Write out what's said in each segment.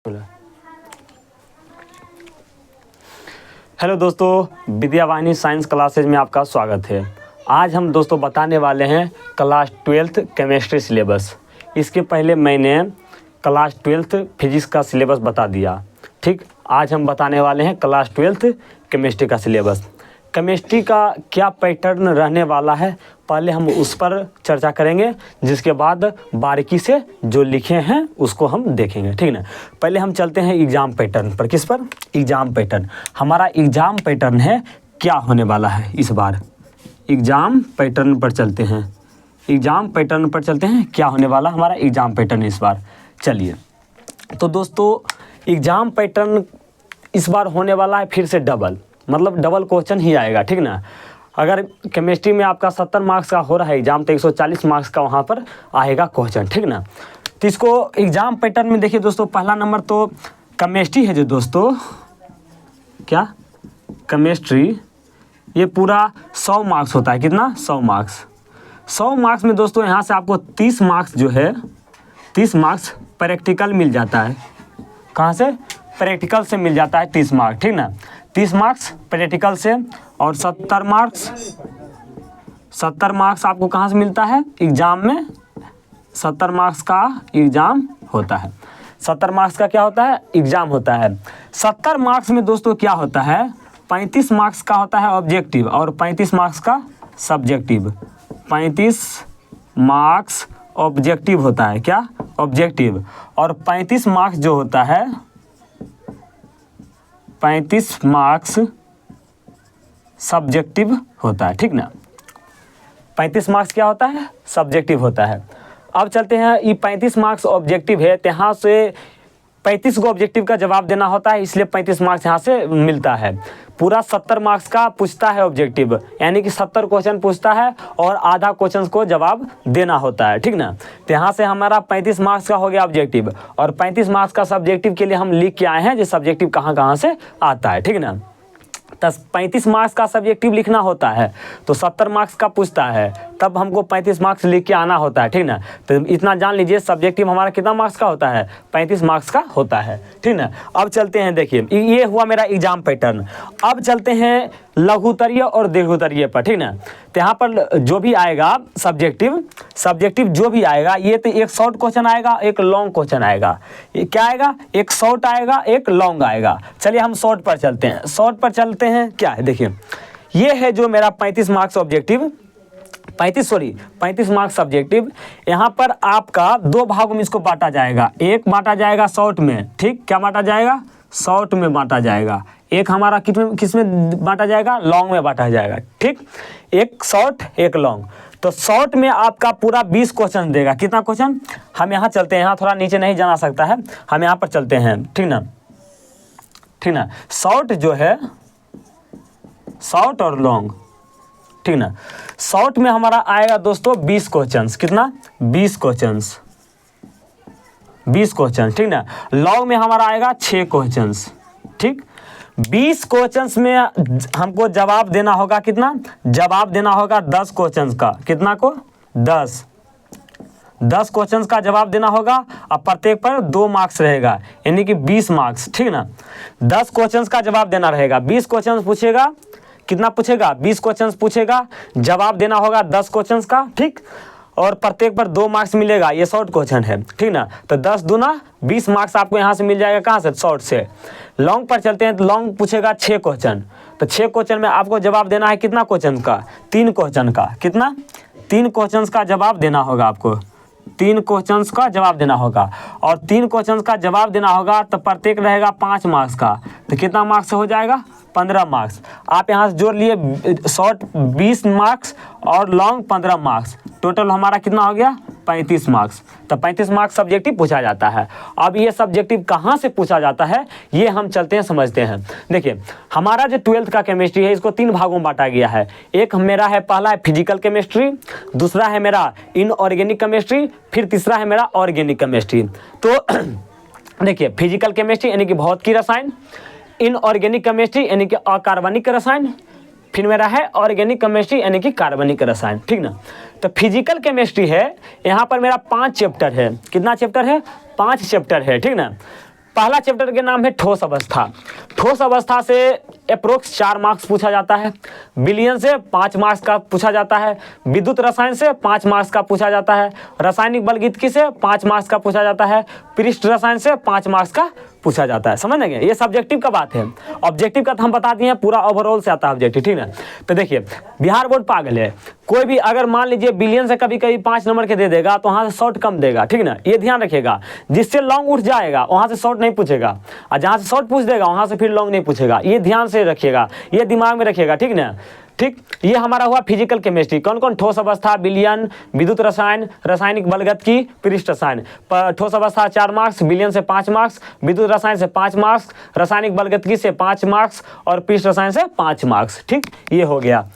Hello दोस्तों, Vidyavahini science classes में आपका स्वागत है। आज हम दोस्तों बताने वाले हैं क्लास 12th केमिस्ट्री सिलेबस। इसके पहले मैंने क्लास 12th फिजिक्स का सिलेबस बता दिया। ठीक, आज हम बताने वाले हैं क्लास 12th केमिस्ट्री का सिलेबस। केमिस्ट्री का क्या पैटर्न रहने वाला है, पहले हम उस पर चर्चा करेंगे, जिसके बाद बारीकी से जो लिखे हैं उसको हम देखेंगे। ठीक ना, पहले हम चलते हैं एग्ज़ाम पैटर्न पर। किस पर? Exam pattern. हमारा एग्ज़ाम पैटर्न है क्या होने वाला है इस बार। एग्ज़ाम पैटर्न पर चलते हैं। एग्ज़ाम पैटर्न पर चलते हैं, क्या होने वाला हमारा एग्ज़ाम पैटर्न इस बार। चलिए, तो दोस्तों एग्ज़ाम पैटर्न इस बार होने वाला है फिर से डबल, मतलब डबल क्वेश्चन ही आएगा। ठीक ना, अगर केमिस्ट्री में आपका 70 मार्क्स का हो रहा है एग्जाम, तो 140 मार्क्स का वहाँ पर आएगा क्वेश्चन। ठीक ना, तो इसको एग्जाम पैटर्न में देखिए दोस्तों, पहला नंबर तो केमिस्ट्री है जो दोस्तों, क्या केमिस्ट्री, ये पूरा 100 मार्क्स होता है। कितना? 100 मार्क्स। 100 मार्क्स में दोस्तों यहाँ से आपको 30 मार्क्स जो है, 30 मार्क्स प्रैक्टिकल मिल जाता है। कहाँ से? प्रैक्टिकल से मिल जाता है 30 मार्क्स। ठीक ना, 30 मार्क्स प्रैक्टिकल से, और 70 मार्क्स आपको कहाँ से मिलता है? एग्ज़ाम में 70 मार्क्स का एग्ज़ाम होता है। 70 मार्क्स का क्या होता है? एग्ज़ाम होता है। 70 मार्क्स में दोस्तों क्या होता है? 35 मार्क्स का होता है ऑब्जेक्टिव और 35 मार्क्स का सब्जेक्टिव। 35 मार्क्स ऑब्जेक्टिव होता है। क्या? ऑब्जेक्टिव। और 35 मार्क्स जो होता है, 35 मार्क्स सब्जेक्टिव होता है। ठीक ना, 35 मार्क्स क्या होता है? सब्जेक्टिव होता है। अब चलते हैं, ये 35 मार्क्स ऑब्जेक्टिव है, तो यहाँ से 35 को ऑब्जेक्टिव का जवाब देना होता है, इसलिए 35 मार्क्स यहाँ से मिलता है। पूरा 70 मार्क्स का पूछता है ऑब्जेक्टिव, यानी कि 70 क्वेश्चन पूछता है और आधा क्वेश्चन को जवाब देना होता है। ठीक ना, तो यहाँ से हमारा 35 मार्क्स का हो गया ऑब्जेक्टिव, और 35 मार्क्स का सब्जेक्टिव के लिए हम लिख के आए हैं जो सब्जेक्टिव कहाँ कहाँ से आता है। ठीक ना, 35 मार्क्स का सब्जेक्टिव लिखना होता है, तो 70 मार्क्स का पूछता है, तब हमको 35 मार्क्स लिख के आना होता है। ठीक ना, तो इतना जान लीजिए सब्जेक्टिव हमारा कितना मार्क्स का होता है? 35 मार्क्स का होता है। ठीक ना, अब चलते हैं, देखिए ये हुआ मेरा एग्जाम पैटर्न। अब चलते हैं लघुत्तरीय और दीर्घोत्तरीय पर। ठीक ना, तो यहाँ पर जो भी आएगा सब्जेक्टिव जो भी आएगा, ये तो एक शॉर्ट क्वेश्चन आएगा, एक लॉन्ग क्वेश्चन आएगा। ये क्या आएगा? एक शॉर्ट आएगा, एक लॉन्ग आएगा। चलिए हम शॉर्ट पर चलते हैं। शॉर्ट पर चलते हैं, क्या है देखिए, ये है जो मेरा 35 मार्क्स ऑब्जेक्टिव, 35 मार्क्स सब्जेक्टिव। यहाँ पर आपका दो भागों में इसको बांटा जाएगा। एक बांटा जाएगा शॉर्ट में। ठीक, क्या बांटा जाएगा? शॉर्ट में बांटा जाएगा। एक हमारा किस में बांटा जाएगा? लॉन्ग में बांटा जाएगा। ठीक, एक शॉर्ट एक लॉन्ग। तो शॉर्ट में आपका पूरा 20 क्वेश्चन देगा। कितना क्वेश्चन? हम यहाँ चलते हैं, यहाँ थोड़ा नीचे नहीं जाना सकता है, हम यहाँ पर चलते हैं। ठीक ना, शॉर्ट जो है, शॉर्ट और लॉन्ग। ठीक ना, शॉर्ट में हमारा आएगा दोस्तों 20 क्वेश्चंस। कितना? 20 क्वेश्चंस। ठीक ना, लॉन्ग में हमारा आएगा 6 क्वेश्चंस। ठीक, 20 क्वेश्चंस में हमको जवाब देना होगा। कितना? जवाब देना होगा 10 क्वेश्चंस का। कितना को? 10 क्वेश्चंस का जवाब देना होगा, और प्रत्येक पर 2 मार्क्स रहेगा, यानी कि 20 मार्क्स। ठीक ना, 10 क्वेश्चंस का जवाब देना रहेगा। 20 क्वेश्चंस पूछेगा, कितना पूछेगा? 20 क्वेश्चंस पूछेगा, जवाब देना होगा 10 क्वेश्चंस का। ठीक, और प्रत्येक पर 2 मार्क्स मिलेगा। ये शॉर्ट क्वेश्चन है। ठीक ना, तो 10 दूना 20 मार्क्स आपको यहाँ से मिल जाएगा। कहाँ से? शॉर्ट से। लॉन्ग पर चलते हैं, तो लॉन्ग पूछेगा 6 क्वेश्चन, तो 6 क्वेश्चन में आपको जवाब देना है कितना क्वेश्चन का? 3 क्वेश्चन का। कितना? 3 क्वेश्चन का जवाब देना होगा आपको। 3 क्वेश्चंस का जवाब देना होगा, और 3 क्वेश्चंस का जवाब देना होगा, तो प्रत्येक रहेगा 5 मार्क्स का। तो कितना मार्क्स से हो जाएगा? 15 मार्क्स। आप यहाँ से जोड़ लिए, शॉर्ट 20 मार्क्स और लॉन्ग 15 मार्क्स, टोटल हमारा कितना हो गया? 35 मार्क्स। तो 35 मार्क्स सब्जेक्टिव पूछा जाता है। अब ये सब्जेक्टिव कहाँ से पूछा जाता है, ये हम चलते हैं समझते हैं। देखिए, हमारा जो 12th का केमिस्ट्री है, इसको 3 भागों में बांटा गया है। एक मेरा है, पहला है फिजिकल केमिस्ट्री, दूसरा है मेरा इनऑर्गेनिक केमिस्ट्री, फिर तीसरा है मेरा ऑर्गेनिक केमिस्ट्री। तो देखिए, फिजिकल केमिस्ट्री यानी कि भौतिक रसायन, इनऑर्गेनिक केमिस्ट्री यानी कि अकार्बनिक रसायन, फिर मेरा है ऑर्गेनिक केमिस्ट्री यानी कि कार्बनिक रसायन। ठीक ना, तो फिजिकल केमिस्ट्री है, यहाँ पर मेरा 5 चैप्टर है। कितना चैप्टर है? 5 चैप्टर है। ठीक ना, पहला चैप्टर के नाम है ठोस अवस्था। ठोस अवस्था से अप्रोक्स 4 मार्क्स पूछा जाता है, विलयन से 5 मार्क्स का पूछा जाता है, विद्युत रसायन से 5 मार्क्स का पूछा जाता है, रासायनिक बलगीतकी से 5 मार्क्स का पूछा जाता है, पृष्ठ रसायन से 5 मार्क्स का पूछा जाता है। समझ लेंगे, ये सब्जेक्टिव का बात है। ऑब्जेक्टिव का तो हम बता दिए हैं, पूरा ओवरऑल से आता है ऑब्जेक्टिव, ठीक है। तो देखिए बिहार बोर्ड पागल है, कोई भी अगर मान लीजिए बिलियन से कभी कभी 5 नंबर के दे देगा तो वहाँ से शॉर्ट कम देगा, ठीक ना, ये ध्यान रखिएगा। जिससे लॉन्ग उठ जाएगा वहाँ से शॉर्ट नहीं पूछेगा, और जहाँ से शॉर्ट पूछ देगा वहाँ से फिर लॉन्ग नहीं पूछेगा, ये ध्यान से रखिएगा, ये दिमाग में रखिएगा, ठीक ना। ठीक, ये हमारा हुआ फिजिकल केमिस्ट्री। कौन कौन? ठोस अवस्था, विलयन, विद्युत रसायन, रासायनिक बलगतकी, पृष्ठ रसायन। ठोस अवस्था 4 मार्क्स, विलयन से 5 मार्क्स, विद्युत रसायन से 5 मार्क्स, रासायनिक बलगतकी से 5 मार्क्स और पृष्ठ रसायन से 5 मार्क्स। ठीक, ये हो गया।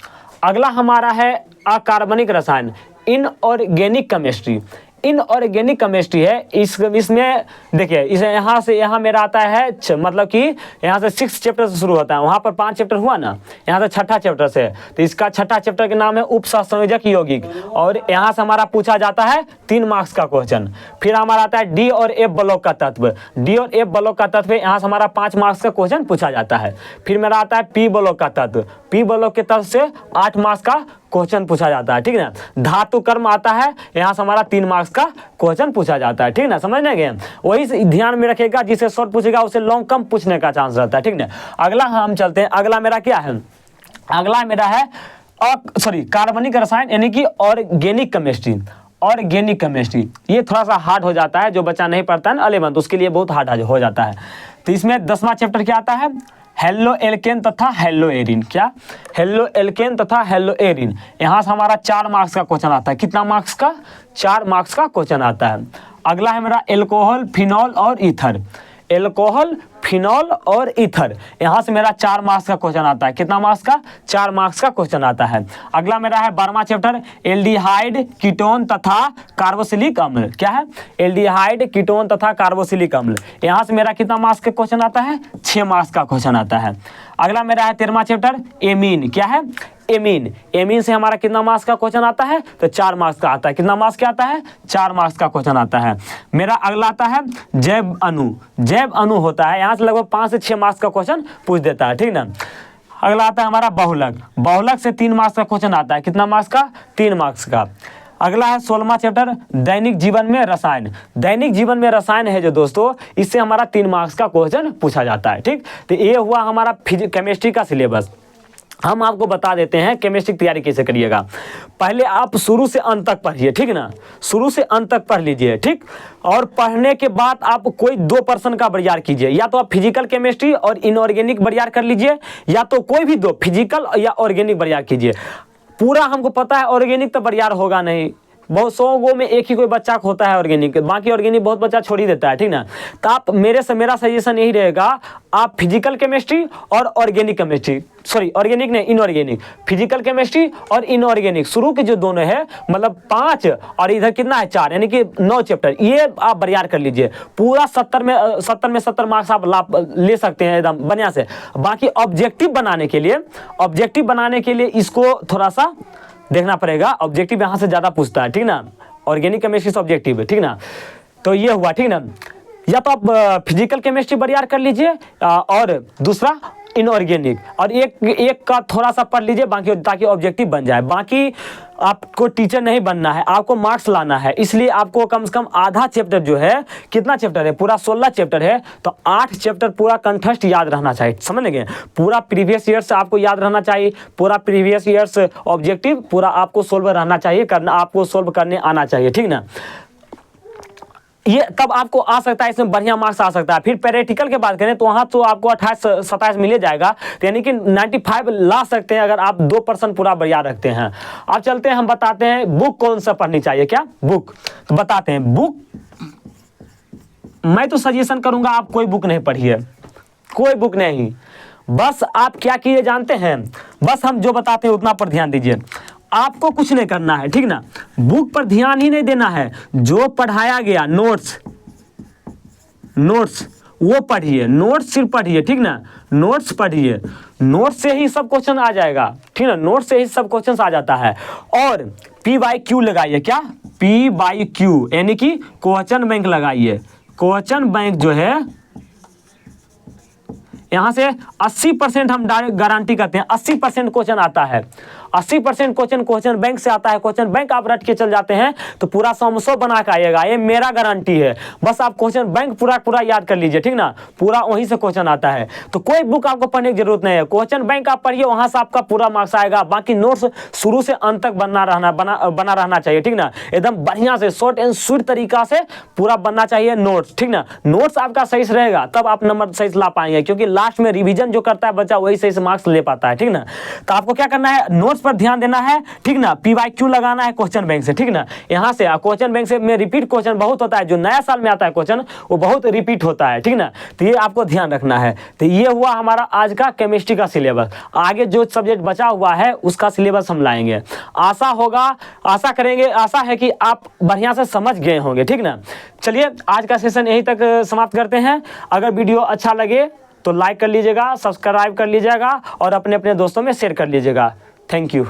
अगला हमारा है अकार्बनिक रसायन, इनऑर्गेनिक केमिस्ट्री। इनऑर्गेनिक केमिस्ट्री है, इसमें देखिए इसे यहाँ से यहाँ मेरा आता है मतलब कि यहाँ से 6 चैप्टर से शुरू होता है, वहाँ पर 5 चैप्टर हुआ ना, यहाँ से छठा चैप्टर से, तो इसका छठा चैप्टर के नाम है उपसंयोजक यौगिक, और यहाँ से हमारा पूछा जाता है 3 मार्क्स का क्वेश्चन। फिर हमारा आता है डी और एफ ब्लॉक का तत्व। डी और एफ ब्लॉक का तत्व, यहाँ से हमारा 5 मार्क्स का क्वेश्चन पूछा जाता है। फिर मेरा आता है पी ब्लॉक का तत्व। पी ब्लॉक के तत्व से 8 मार्क्स का क्वेश्चन पूछा जाता है, ठीक है। धातु कर्म आता है, यहाँ से हमारा 3 मार्क्स का क्वेश्चन पूछा जाता है, ठीक ना, समझने गए। वही ध्यान में रखेगा, जिसे शॉर्ट पूछेगा उसे लॉन्ग कम पूछने का चांस रहता है, ठीक ना। अगला हम चलते हैं, अगला मेरा क्या है? अगला मेरा है कार्बनिक रसायन यानी कि ऑर्गेनिक केमिस्ट्री। ऑर्गेनिक केमिस्ट्री ये थोड़ा सा हार्ड हो जाता है, जो बच्चा नहीं पढ़ता है ना 11th, उसके लिए बहुत हार्ड हो जाता है। तो इसमें 10वां चैप्टर क्या आता है? हेलो एल्केन तथा हेलो एरिन। क्या? हेलो एल्केन तथा हेलो एरिन। यहाँ से हमारा 4 मार्क्स का क्वेश्चन आता है। कितना मार्क्स का? 4 मार्क्स का क्वेश्चन आता है। अगला है मेरा एल्कोहल, फिनॉल और ईथर। एल्कोहल, फिनॉल और ईथर, यहाँ से मेरा 4 मार्क्स का क्वेश्चन आता है। कितना मार्क्स का? 4 मार्क्स का क्वेश्चन आता है। अगला मेरा है 12वां चैप्टर, एल्डिहाइड, कीटोन तथा कार्बोक्सिलिक अम्ल। क्या है? एल्डिहाइड, कीटोन तथा कार्बोक्सिलिक अम्ल। यहाँ से मेरा कितना मार्क्स का क्वेश्चन आता है? 6 मार्क्स का क्वेश्चन आता है। अगला मेरा है 13वां चैप्टर, एमीन। क्या है? एमीन। एमीन से हमारा कितना मार्क्स का क्वेश्चन आता है? तो 4 मार्क्स का आता है। कितना मार्क्स का आता है? 4 मार्क्स का क्वेश्चन आता है। मेरा अगला आता है जैव अणु। जैव अणु होता है, यहाँ से लगभग 5 से 6 मार्क्स का क्वेश्चन पूछ देता है, ठीक ना। अगला आता है हमारा बहुलक। बहुलक से 3 मार्क्स का क्वेश्चन आता है। कितना मार्क्स का? 3 मार्क्स का। अगला है 16वां चैप्टर, दैनिक जीवन में रसायन। दैनिक जीवन में रसायन है जो दोस्तों, इससे हमारा 3 मार्क्स का क्वेश्चन पूछा जाता है, ठीक। तो ये हुआ हमारा केमिस्ट्री का सिलेबस। हम आपको बता देते हैं केमिस्ट्री की तैयारी कैसे करिएगा। पहले आप शुरू से अंत तक पढ़िए, ठीक ना, शुरू से अंत तक पढ़ लीजिए, ठीक। और पढ़ने के बाद आप कोई 2% का बरियार कीजिए, या तो आप फिजिकल केमिस्ट्री और इनऑर्गेनिक बरियार कर लीजिए, या तो कोई भी 2 फिजिकल या ऑर्गेनिक बरियार कीजिए। पूरा हमको पता है ऑर्गेनिक तो बरियार होगा नहीं, बहुत 100 गो में एक ही कोई बच्चा होता है ऑर्गेनिक, बाकी ऑर्गेनिक बहुत बच्चा छोड़ ही देता है, ठीक ना। तो आप मेरा सजेशन यही रहेगा, आप फिजिकल केमिस्ट्री और ऑर्गेनिक केमिस्ट्री, सॉरी ऑर्गेनिक नहीं इनऑर्गेनिक, फिजिकल केमिस्ट्री और इनऑर्गेनिक शुरू के जो दोनों है, मतलब 5 और इधर कितना है 4, यानी कि 9 चैप्टर, ये आप बरियार कर लीजिए। पूरा 70 में 70 मार्क्स आप ले सकते हैं एकदम बढ़िया से। बाकी ऑब्जेक्टिव बनाने के लिए इसको थोड़ा सा देखना पड़ेगा। ऑब्जेक्टिव यहाँ से ज़्यादा पूछता है, ठीक ना, ऑर्गेनिक केमिस्ट्री से ऑब्जेक्टिव है, ठीक ना। तो ये हुआ, ठीक ना। या तो आप फिजिकल केमिस्ट्री बरियार कर लीजिए और दूसरा इनऑर्गेनिक, और एक का थोड़ा सा पढ़ लीजिए बाकी, ताकि ऑब्जेक्टिव बन जाए। बाकी आपको टीचर नहीं बनना है, आपको मार्क्स लाना है, इसलिए आपको कम से कम आधा चैप्टर जो है, कितना चैप्टर है? पूरा 16 चैप्टर है, तो 8 चैप्टर पूरा कंठस्थ याद रहना चाहिए, समझ गए। पूरा प्रीवियस ईयर्स आपको याद रहना चाहिए, पूरा प्रीवियस ईयर्स ऑब्जेक्टिव पूरा आपको सोल्व रहना चाहिए, आपको सोल्व करने आना चाहिए, ठीक ना। ये तब आपको आ सकता है, इसमें बढ़िया मार्क्स आ सकता है। फिर प्रैक्टिकल की बात करें तो वहाँ तो आपको 28-27 मिल जाएगा, तो यानी कि 95 ला सकते हैं अगर आप 2% पूरा बरियार रखते हैं। अब चलते हैं, हम बताते हैं बुक कौन सा पढ़नी चाहिए। क्या बुक? तो बताते हैं बुक, मैं तो सजेशन करूंगा आप कोई बुक नहीं पढ़िए, कोई बुक नहीं। बस आप क्या कीजिए जानते हैं, बस हम जो बताते हैं उतना पर ध्यान दीजिए। आपको कुछ नहीं करना है, ठीक ना, बुक पर ध्यान ही नहीं देना है। जो पढ़ाया गया नोट्स वो पढ़िए, नोट्स सिर्फ पढ़िए, ठीक ना, नोट्स पढ़िए, नोट्स से ही सब क्वेश्चन आ जाएगा, ठीक ना, नोट्स से ही सब क्वेश्चन आ जाता है। और P/Q लगाइए। क्या? P/Q यानी कि क्वेश्चन बैंक लगाइए। क्वेश्चन बैंक जो है यहाँ से 80% हम डायरेक्ट गारंटी करते हैं, 80% क्वेश्चन आता है, 80% क्वेश्चन बैंक से आता है। क्वेश्चन बैंक आप रट के चल जाते हैं तो पूरा 100 बना के आएगा, ये मेरा गारंटी है। बस आप क्वेश्चन बैंक पूरा याद कर लीजिए, ठीक ना, पूरा वहीं से क्वेश्चन आता है। तो कोई बुक आपको पढ़ने की जरूरत नहीं है, क्वेश्चन बैंक आप पढ़िए, वहां से आपका पूरा मार्क्स आएगा। बाकी नोट्स शुरू से अंत तक बना रहना चाहिए, ठीक ना, एकदम बढ़िया से शॉर्ट एंड स्वीट तरीका से पूरा बनना चाहिए नोट्स, ठीक ना। नोट्स आपका सही से रहेगा तब आप नंबर सही से ला पाएंगे, क्योंकि लास्ट में रिवीजन जो करता है बच्चा वही सही से मार्क्स ले पाता है, ठीक ना। तो आपको क्या करना है, नोट्स पर ध्यान देना है, ठीक ना। PYQ लगाना है क्वेश्चन बैंक से, ठीक ना। यहाँ से क्वेश्चन बैंक से में रिपीट क्वेश्चन बहुत होता है, जो नया साल में आता है क्वेश्चन वो बहुत रिपीट होता है, ठीक ना। तो ये आपको ध्यान रखना है। तो ये हुआ हमारा आज का केमिस्ट्री का सिलेबस। आगे जो सब्जेक्ट बचा हुआ है उसका सिलेबस हम लाएंगे। आशा करेंगे, आशा है कि आप बढ़िया से समझ गए होंगे, ठीक ना। चलिए आज का सेशन यहीं तक समाप्त करते हैं। अगर वीडियो अच्छा लगे तो लाइक कर लीजिएगा, सब्सक्राइब कर लीजिएगा और अपने दोस्तों में शेयर कर लीजिएगा। Thank you.